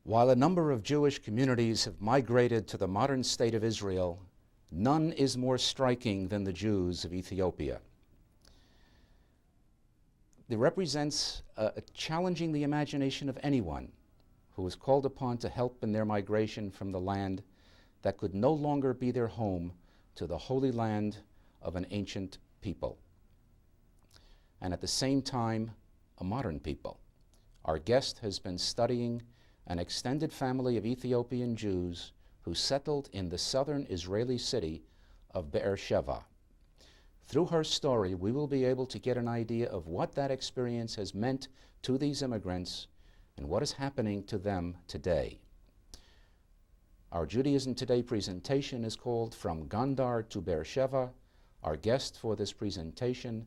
While a number of Jewish communities have migrated to the modern state of Israel, none is more striking than the Jews of Ethiopia. It represents challenging the imagination of anyone who was called upon to help in their migration from the land that could no longer be their home to the holy land of an ancient people, and at the same time, a modern people. Our guest has been studying an extended family of Ethiopian Jews who settled in the southern Israeli city of Be'er Sheva. Through her story, we will be able to get an idea of what that experience has meant to these immigrants and what is happening to them today. Our Judaism Today presentation is called From Gondar to Be'er Sheva. Our guest for this presentation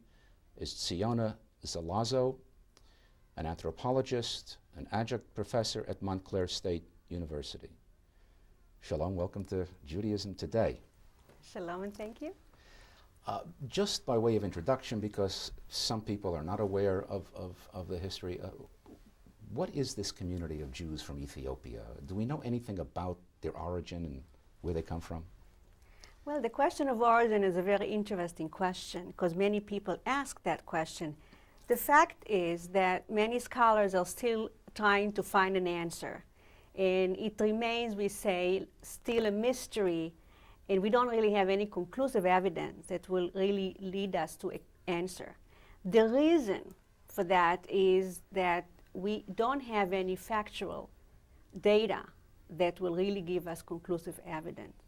is Ziona Zelazo, an anthropologist, an adjunct professor at Montclair State University. Shalom, welcome to Judaism Today. Shalom and thank you. Just by way of introduction, because some people are not aware of the history, what is this community of Jews from Ethiopia? Do we know anything about their origin and where they come from? Well, the question of origin is a very interesting question because many people ask that question. The fact is that many scholars are still trying to find an answer. And it remains, we say, still a mystery, and we don't really have any conclusive evidence that will really lead us to an answer. The reason for that is that we don't have any factual data that will really give us conclusive evidence.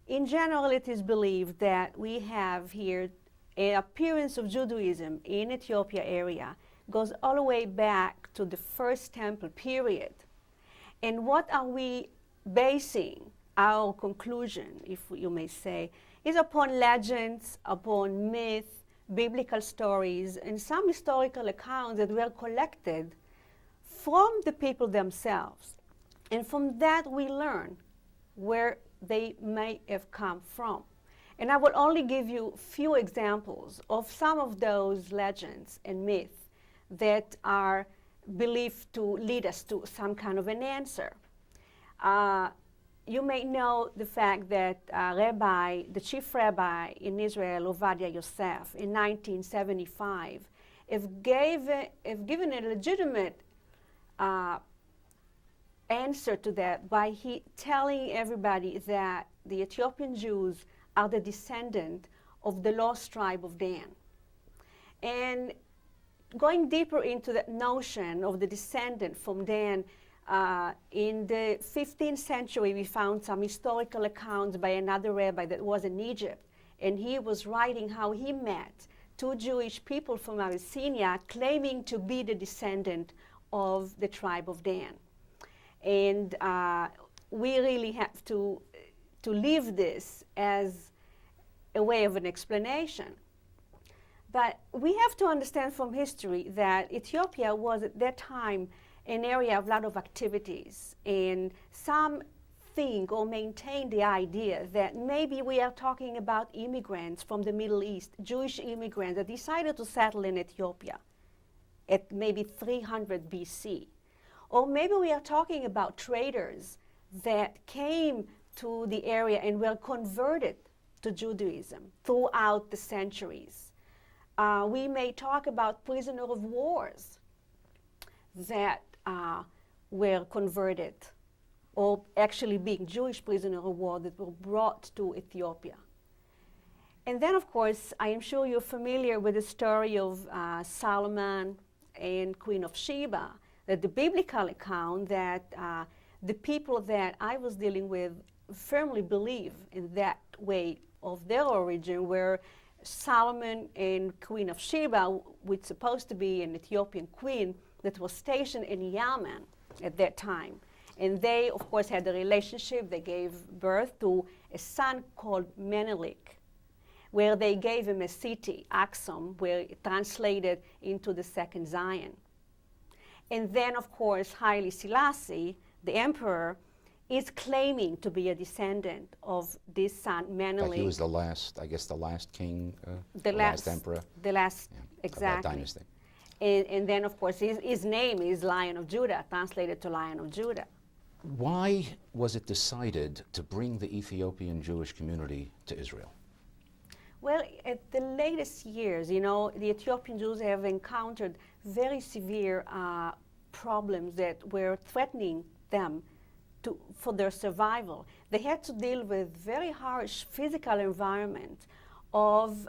In general, it is believed that we have here an appearance of Judaism in Ethiopia area goes all the way back to the first temple period. And what are we basing our conclusion, if you may say, is upon legends, upon myth, biblical stories, and some historical accounts that were collected from the people themselves. And from that we learn where they may have come from. And I will only give you few examples of some of those legends and myths that are believed to lead us to some kind of an answer. You may know the fact that the chief rabbi in Israel, Ovadia Yosef, in 1975, have given a legitimate answer to that by telling everybody that the Ethiopian Jews are the descendant of the lost tribe of Dan. And going deeper into that notion of the descendant from Dan, in the 15th century, we found some historical accounts by another rabbi that was in Egypt, and he was writing how he met two Jewish people from Abyssinia claiming to be the descendant of the tribe of Dan. And we really have to leave this as a way of an explanation. But we have to understand from history that Ethiopia was at that time an area of a lot of activities, and some think or maintain the idea that maybe we are talking about immigrants from the Middle East, Jewish immigrants that decided to settle in Ethiopia at maybe 300 BC. Or maybe we are talking about traders that came to the area and were converted to Judaism throughout the centuries. We may talk about prisoners of wars that were converted, or actually being Jewish prisoners of war that were brought to Ethiopia. And then, of course, I am sure you're familiar with the story of Solomon and Queen of Sheba, that the biblical account that the people that I was dealing with firmly believe in that way of their origin, where Solomon and Queen of Sheba, which supposed to be an Ethiopian queen that was stationed in Yemen at that time. And they, of course, had a relationship. They gave birth to a son called Menelik, where they gave him a city, Aksum, where it translated into the second Zion. And then, of course, Haile Selassie, the emperor, is claiming to be a descendant of this son, Menelik. Like he was the last, I guess, the last king, the last emperor. The last, yeah, exactly. Of that dynasty. And then, of course, his name is Lion of Judah, translated to Lion of Judah. Why was it decided to bring the Ethiopian Jewish community to Israel? Well, at the latest years, you know, the Ethiopian Jews have encountered very severe problems that were threatening them for their survival. They had to deal with very harsh physical environment of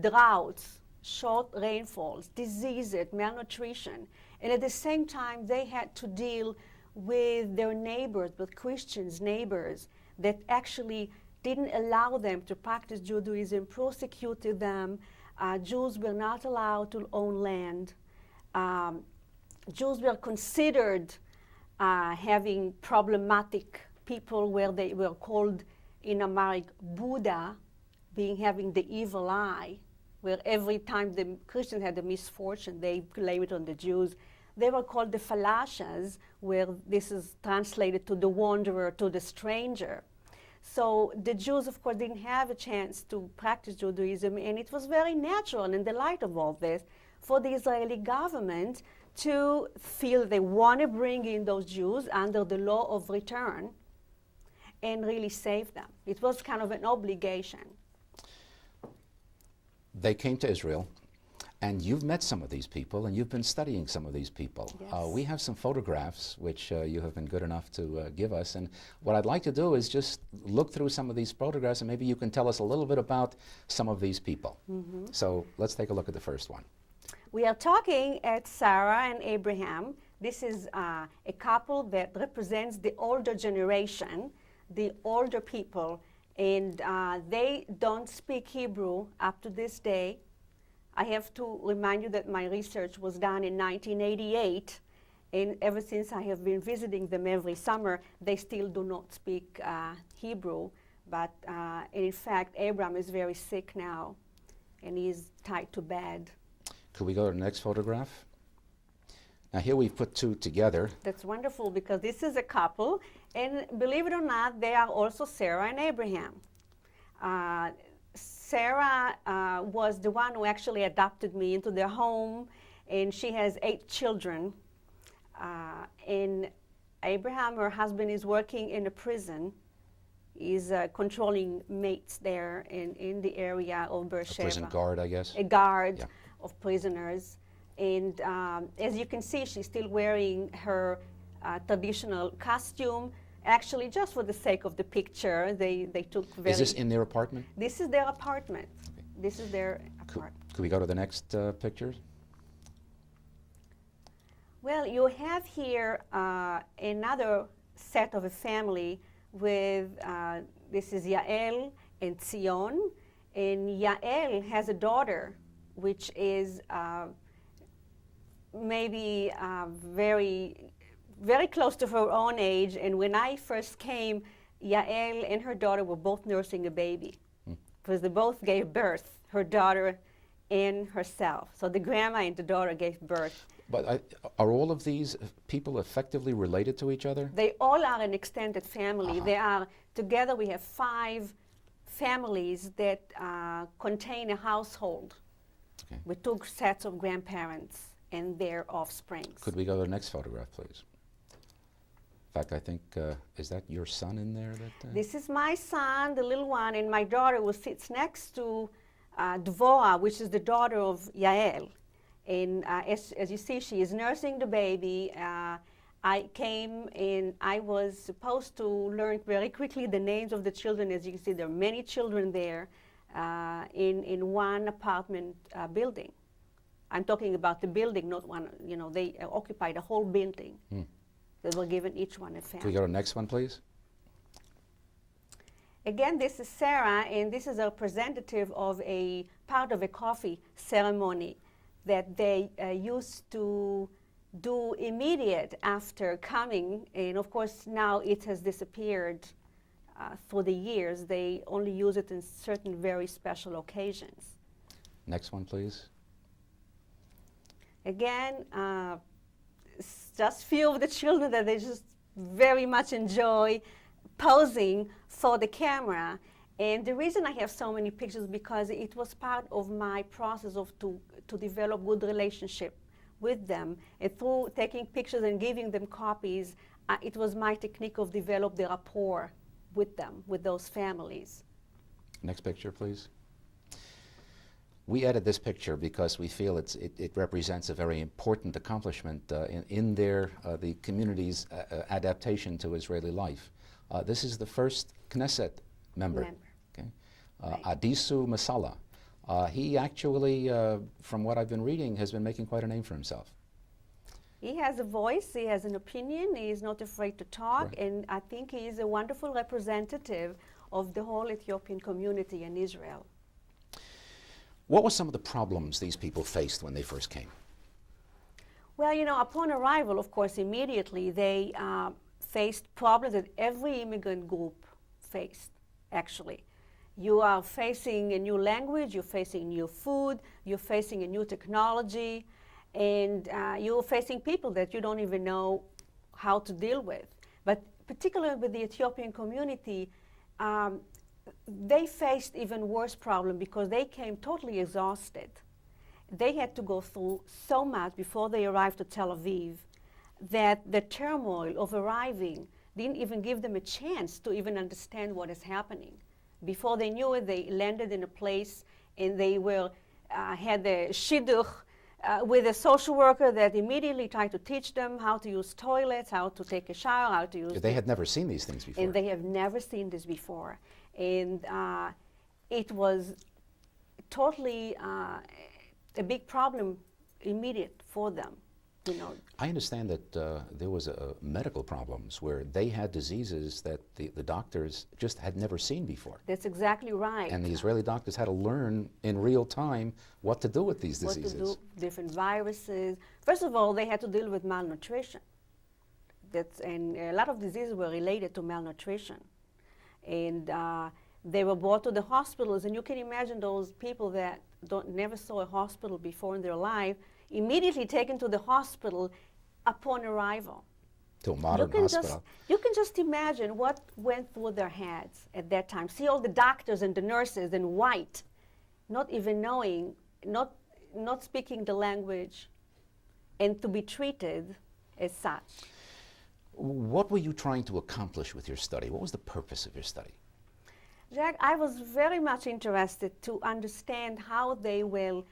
droughts, short rainfalls, diseases, malnutrition. And at the same time, they had to deal with their neighbors, with Christians, neighbors, that actually didn't allow them to practice Judaism, persecuted them. Jews were not allowed to own land. Jews were considered having problematic people, where they were called in Amharic Buddha, having the evil eye, where every time the Christians had a misfortune, they blame it on the Jews. They were called the Falashas, where this is translated to the wanderer, to the stranger. So the Jews, of course, didn't have a chance to practice Judaism, and it was very natural in the light of all this for the Israeli government to feel they want to bring in those Jews under the law of return and really save them. It was kind of an obligation. They came to Israel, and you've met some of these people, and you've been studying some of these people. Yes. We have some photographs, which you have been good enough to give us, and what I'd like to do is just look through some of these photographs, and maybe you can tell us a little bit about some of these people. Mm-hmm. So let's take a look at the first one. We are talking at Sarah and Abraham. This is a couple that represents the older generation, the older people, and they don't speak Hebrew up to this day. I have to remind you that my research was done in 1988, and ever since I have been visiting them every summer, they still do not speak Hebrew. But in fact, Abraham is very sick now, and he's tied to bed. Could we go to the next photograph? Now here we've put two together. That's wonderful, because this is a couple, and believe it or not, they are also Sarah and Abraham. Sarah was the one who actually adopted me into their home, and she has 8 children. And Abraham, her husband, is working in a prison. He's controlling mates there in the area of Beersheba. A prison guard, I guess? A guard. Yeah. Of prisoners. And as you can see, she's still wearing her traditional costume. Actually, just for the sake of the picture, they took very... Is this in their apartment? This is their apartment. Okay. This is their apartment. Could we go to the next picture? Well, you have here another set of a family with, this is Yael and Zion. And Yael has a daughter, which is maybe very, very close to her own age. And when I first came, Yael and her daughter were both nursing a baby, because they both gave birth, her daughter and herself. So the grandma and the daughter gave birth. But are all of these people effectively related to each other? They all are an extended family. They are, together we have 5 families that contain a household. Okay. With 2 sets of grandparents and their offspring. Could we go to the next photograph, please? In fact, I think, is that your son in there? This is my son, the little one, and my daughter, who sits next to Dvorah, which is the daughter of Yael. And as you see, she is nursing the baby. I came and I was supposed to learn very quickly the names of the children. As you can see, there are many children there. In one apartment building. I'm talking about the building, not one, you know, they occupied a whole building. They were given each one a family. Can we go to the next one, please? Again, this is Sarah, and this is a representative of a part of a coffee ceremony that they used to do immediate after coming, and of course now it has disappeared through the years. They only use it in certain very special occasions. Next one, please. Again, just few of the children that they just very much enjoy posing for the camera. And the reason I have so many pictures because it was part of my process of to develop good relationship with them. And through taking pictures and giving them copies, it was my technique of develop the rapport with them, with those families. Next picture, please. We added this picture because we feel it represents a very important accomplishment in the community's adaptation to Israeli life. This is the first Knesset member. Okay? Right. Adisu Masala. He actually, from what I've been reading, has been making quite a name for himself. He has a voice, he has an opinion, he is not afraid to talk, Right. and I think he is a wonderful representative of the whole Ethiopian community in Israel. What were some of the problems these people faced when they first came? Well, you know, upon arrival, of course, immediately they faced problems that every immigrant group faced, actually. You are facing a new language, you're facing new food, you're facing a new technology, and you're facing people that you don't even know how to deal with. But particularly with the Ethiopian community, they faced even worse problem because they came totally exhausted. They had to go through so much before they arrived to Tel Aviv that the turmoil of arriving didn't even give them a chance to even understand what is happening. Before they knew it, they landed in a place and they were had a shidduch with a social worker that immediately tried to teach them how to use toilets, how to take a shower, how to use. They had never seen these things before. And they have never seen this before, and it was totally a big problem, immediate for them. You know. I understand that there was medical problems where they had diseases that the doctors just had never seen before. That's exactly right. And the Israeli doctors had to learn in real time what to do with these diseases. What to do, different viruses. First of all, they had to deal with malnutrition. And a lot of diseases were related to malnutrition. And they were brought to the hospitals, and you can imagine those people that never saw a hospital before in their life, immediately taken to the hospital upon arrival. To a modern hospital. You can just imagine what went through their heads at that time. See all the doctors and the nurses in white, not even knowing, not speaking the language, and to be treated as such. What were you trying to accomplish with your study? What was the purpose of your study? Jack, I was very much interested to understand how they will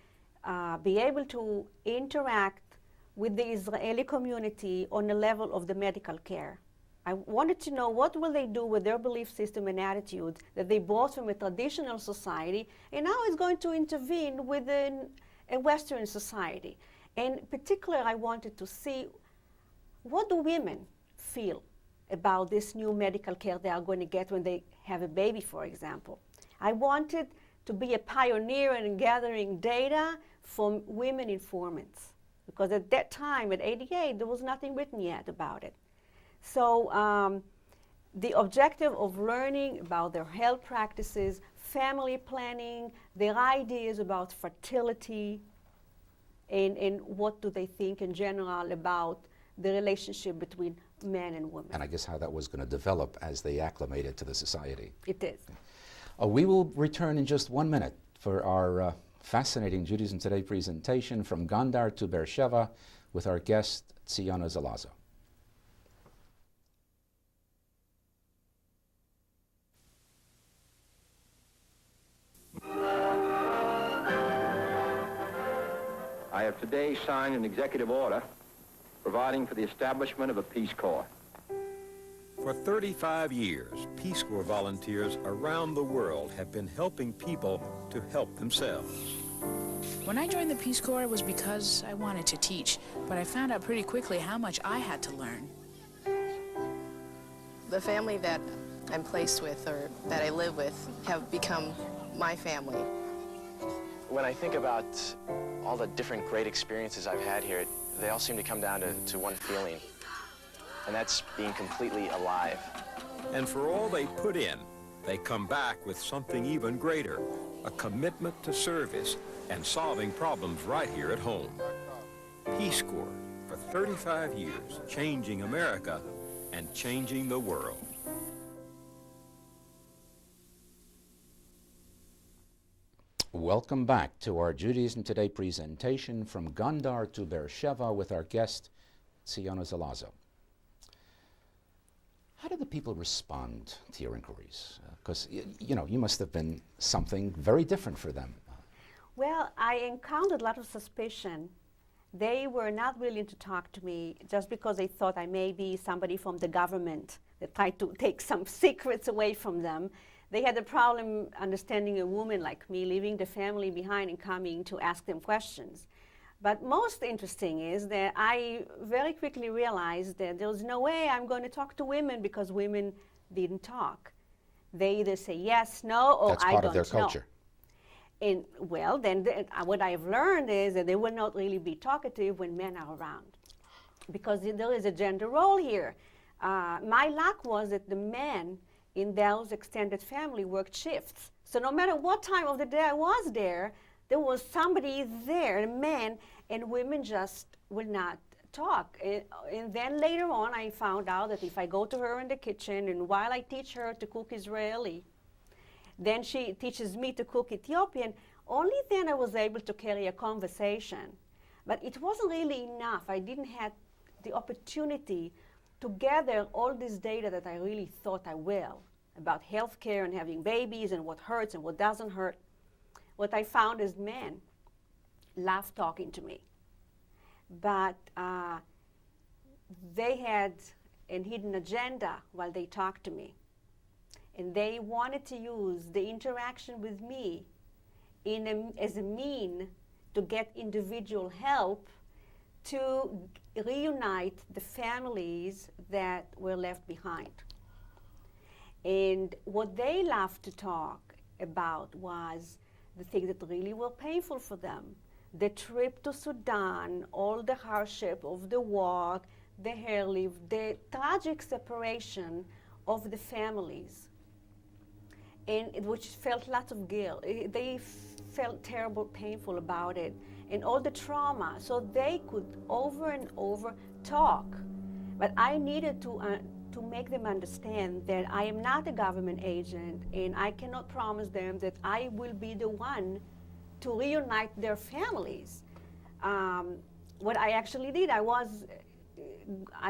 be able to interact with the Israeli community on the level of the medical care. I wanted to know what will they do with their belief system and attitude that they brought from a traditional society and now it's going to intervene within a Western society. And particularly I wanted to see what do women feel about this new medical care they are going to get when they have a baby, for example. I wanted to be a pioneer in gathering data from women informants, because at that time, at 88, there was nothing written yet about it. So the objective of learning about their health practices, family planning, their ideas about fertility, and what do they think in general about the relationship between men and women. And I guess how that was going to develop as they acclimated to the society. It is. We will return in just 1 minute for our fascinating Judaism Today presentation from Gondar to Sheva with our guest, Ziona Zelazo. I have today signed an executive order providing for the establishment of a Peace Corps. For 35 years, Peace Corps volunteers around the world have been helping people to help themselves. When I joined the Peace Corps, it was because I wanted to teach, but I found out pretty quickly how much I had to learn. The family that I'm placed with or that I live with have become my family. When I think about all the different great experiences I've had here, they all seem to come down to one feeling, and that's being completely alive. And for all they put in, they come back with something even greater, a commitment to service and solving problems right here at home. Peace Corps, for 35 years, changing America and changing the world. Welcome back to our Judaism Today presentation from Gondar to Sheva with our guest, Ziona Zelazo. How did the people respond to your inquiries? Because, you must have been something very different for them. Well, I encountered a lot of suspicion. They were not willing to talk to me just because they thought I may be somebody from the government that tried to take some secrets away from them. They had a problem understanding a woman like me, leaving the family behind and coming to ask them questions. But most interesting is that I very quickly realized that there was no way I'm going to talk to women because women didn't talk. They either say yes, no, or That's I part don't of their know. culture. And well, then what I've learned is that they will not really be talkative when men are around, because there is a gender role here. My luck was that the men in those extended family worked shifts. So no matter what time of the day I was there was somebody there, a man, and women just will not talk. And then later on, I found out that if I go to her in the kitchen, and while I teach her to cook Israeli, then she teaches me to cook Ethiopian, only then I was able to carry a conversation. But it wasn't really enough. I didn't have the opportunity to gather all this data that I really thought I will about healthcare and having babies and what hurts and what doesn't hurt. What I found is men love talking to me, but they had a hidden agenda while they talked to me. And they wanted to use the interaction with me as a mean to get individual help to reunite the families that were left behind. And what they loved to talk about was the things that really were painful for them. The trip to Sudan, all the hardship of the war, the hair leave, the tragic separation of the families, and which felt lots of guilt. They felt terrible, painful about it, and all the trauma. So they could over and over talk. But I needed to make them understand that I am not a government agent, and I cannot promise them that I will be the one to reunite their families. What I actually did, I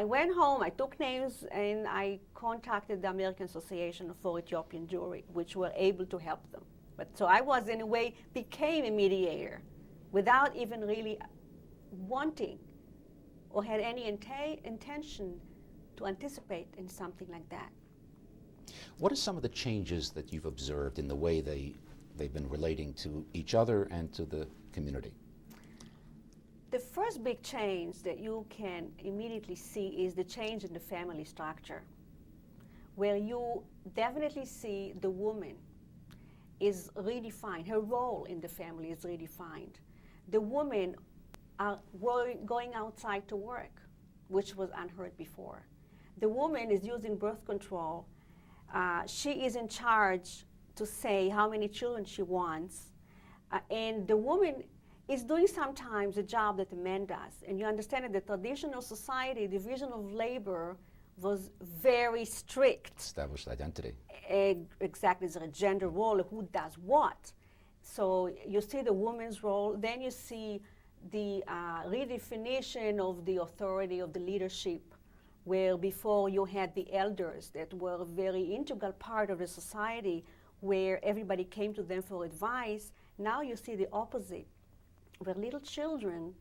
went home, I took names, and I contacted the American Association for Ethiopian Jewry, which were able to help them. But so I was, in a way, became a mediator without even really wanting or had any intention to anticipate in something like that. What are some of the changes that you've observed in the way they've been relating to each other and to the community? The first big change that you can immediately see is the change in the family structure, where you definitely see the woman is redefined, her role in the family is redefined. The women are going outside to work, which was unheard before. The woman is using birth control. She is in charge to say how many children she wants. And the woman is doing sometimes a job that the man does. And you understand that the traditional society, division of labor, was very strict. Established identity. Exactly, there's a gender role, who does what. So you see the woman's role, then you see the redefinition of the authority of the leadership, where before you had the elders that were a very integral part of the society, where everybody came to them for advice. Now you see the opposite, where little children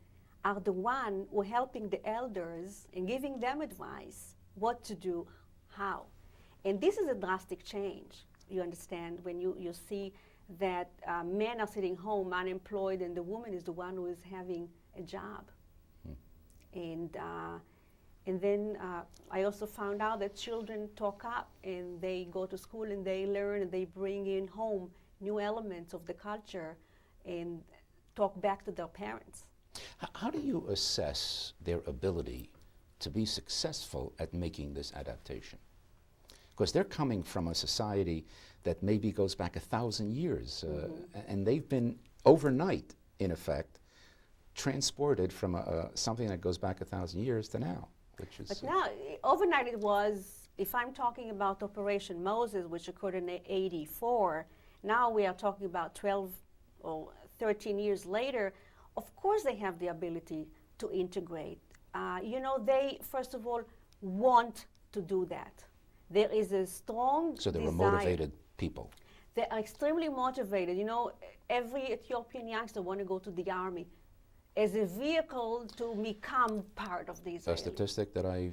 are the one who are helping the elders and giving them advice, what to do, how. And this is a drastic change, you understand, when you see that men are sitting home unemployed and the woman is the one who is having a job. And And then I also found out that children talk up and they go to school and they learn and they bring in home new elements of the culture and talk back to their parents. How do you assess their ability to be successful at making this adaptation? Because they're coming from a society that maybe goes back 1,000 years, and they've been overnight, in effect, transported from something that goes back 1,000 years to now, which is... But now, overnight it was, if I'm talking about Operation Moses, which occurred in '84, now we are talking about 12 or 13 years later. Of course they have the ability to integrate. You know, they, first of all, want to do that. There is a strong So they're desire. motivated people. They are extremely motivated. You know, every Ethiopian youngster want to go to the army as a vehicle to become part of the A Israeli. statistic that I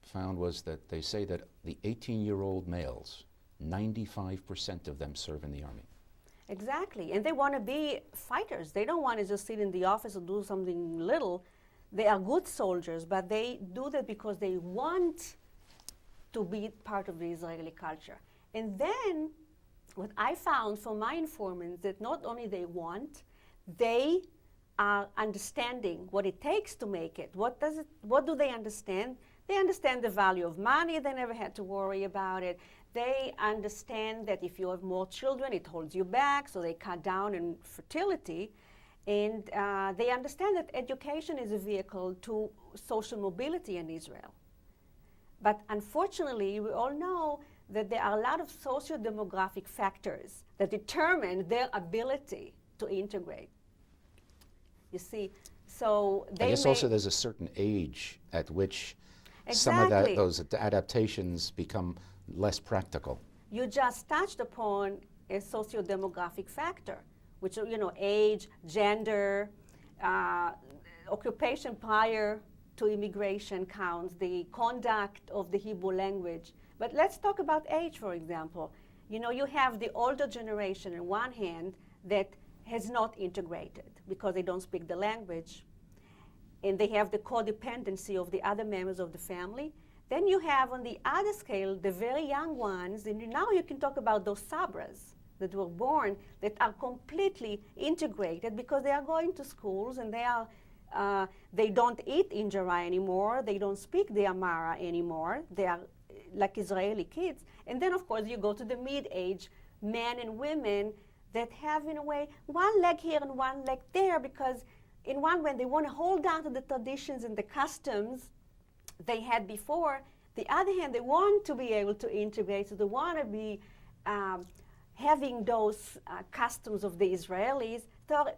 found was that they say that the 18-year-old males, 95% of them serve in the army. Exactly, and they want to be fighters. They don't want to just sit in the office and do something little. They are good soldiers, but they do that because they want to be part of the Israeli culture. And then what I found from my informants that not only they want, they are understanding what it takes to make it. What do they understand? They understand the value of money. They never had to worry about it. They understand that if you have more children, it holds you back, so they cut down on fertility. And they understand that education is a vehicle to social mobility in Israel. But unfortunately, we all know that there are a lot of socio-demographic factors that determine their ability to integrate. You see, so they I guess also there's a certain age at which some of Exactly. those adaptations become less practical. You just touched upon a socio-demographic factor, which, you know, age, gender, occupation prior to immigration counts, the conduct of the Hebrew language. But let's talk about age, for example. You know, you have the older generation on one hand that has not integrated because they don't speak the language, and they have the codependency of the other members of the family. Then you have on the other scale the very young ones, and now you can talk about those sabras that were born that are completely integrated because they are going to schools and they don't eat injera anymore, they don't speak the Amara anymore, they are like Israeli kids. And then of course you go to the mid-age men and women that have in a way one leg here and one leg there, because in one way they want to hold on to the traditions and the customs they had before. The other hand, they want to be able to integrate, so they want to be having those customs of the Israelis. So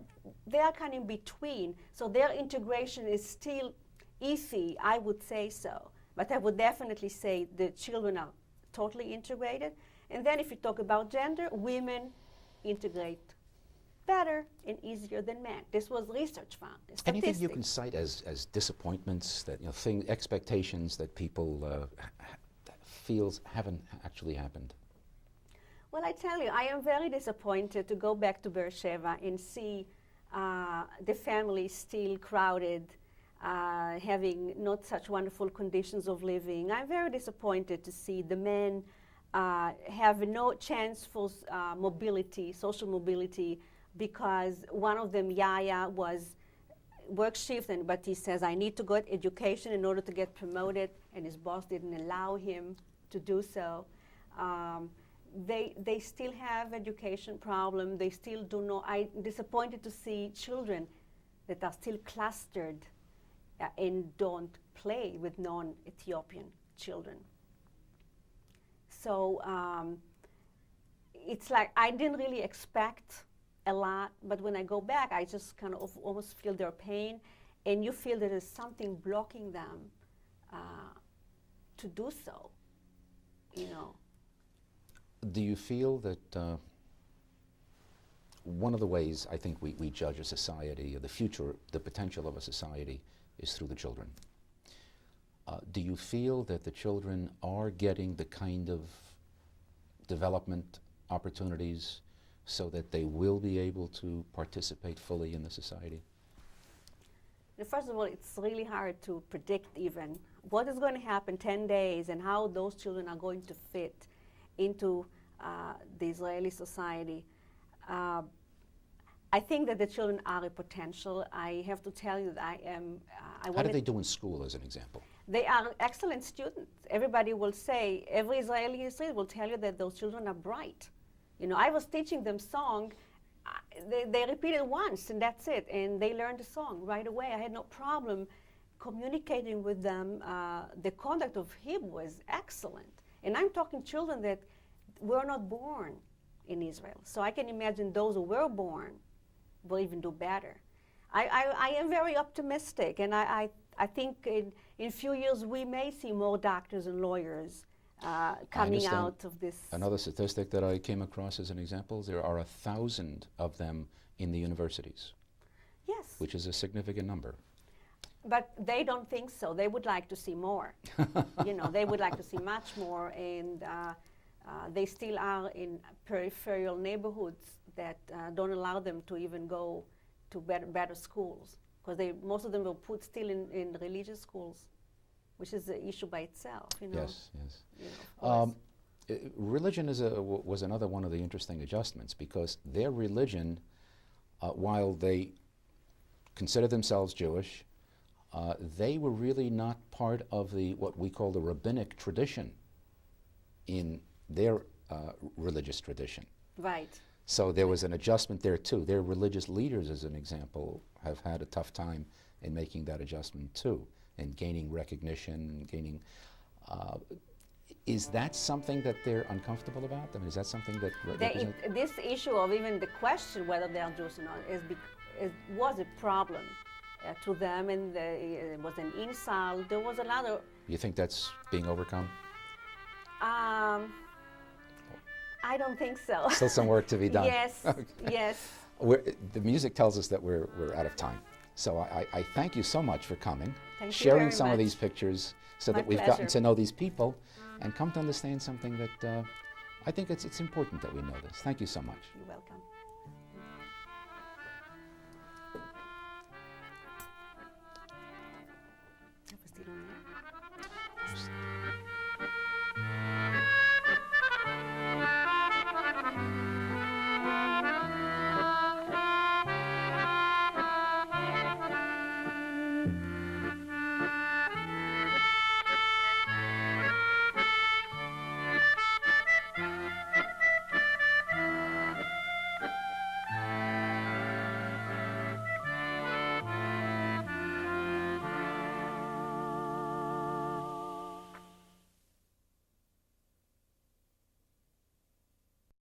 they are kind of in between. So their integration is still iffy, I would say so. But I would definitely say the children are totally integrated. And then if you talk about gender, women integrate better and easier than men. This was research found. Anything you can cite as disappointments, that, you know, expectations that people feels haven't actually happened? Well, I tell you, I am very disappointed to go back to Beersheba and see the family still crowded, having not such wonderful conditions of living. I'm very disappointed to see the men have no chance for mobility, social mobility, because one of them, Yaya, was work shift, but he says, I need to go to education in order to get promoted, and his boss didn't allow him to do so. They still have education problem. They still do not. I'm disappointed to see children that are still clustered and don't play with non-Ethiopian children. So it's like I didn't really expect a lot, but when I go back, I just kind of almost feel their pain, and you feel that there's something blocking them to do so, you know. Do you feel that one of the ways I think we judge a society, or the future, the potential of a society, is through the children? Do you feel that the children are getting the kind of development opportunities so that they will be able to participate fully in the society? First of all, it's really hard to predict even what is going to happen 10 days and how those children are going to fit into the Israeli society. I think that the children are a potential. I have to tell you that How do they do in school, as an example? They are excellent students. Everybody will say, every Israeli student will tell you that those children are bright. You know, I was teaching them song. They repeated once, and that's it. And they learned the song right away. I had no problem communicating with them. The conduct of Hebrew was excellent. And I'm talking children that were not born in Israel. So I can imagine those who were born will even do better. I am very optimistic, and I think in a few years we may see more doctors and lawyers coming out of this. Another statistic that I came across as an example, there are 1,000 of them in the universities. Yes. Which is a significant number. But they don't think so. They would like to see more. You know, they would like to see much more, and they still are in peripheral neighborhoods that don't allow them to even go to better schools, because most of them were put still in religious schools, which is an issue by itself. You know. Yes, yes. You know, religion was another one of the interesting adjustments, because their religion, while they consider themselves Jewish, they were really not part of what we call the rabbinic tradition in their religious tradition. Right. So there was an adjustment there too. Their religious leaders, as an example, have had a tough time in making that adjustment too, and gaining recognition, and gaining. Is that something that they're uncomfortable about? I mean, is that something that this issue of even the question whether they are Jews or not was a problem to them, and it was an insult. There was a lot of. You think that's being overcome? I don't think so. Still some work to be done. Yes, Okay. yes. The music tells us that we're out of time. So I thank you so much for coming, Thank you sharing very some much. of these pictures so My that we've pleasure. gotten to know these people and come to understand something that I think it's important that we know this. Thank you so much. You're welcome.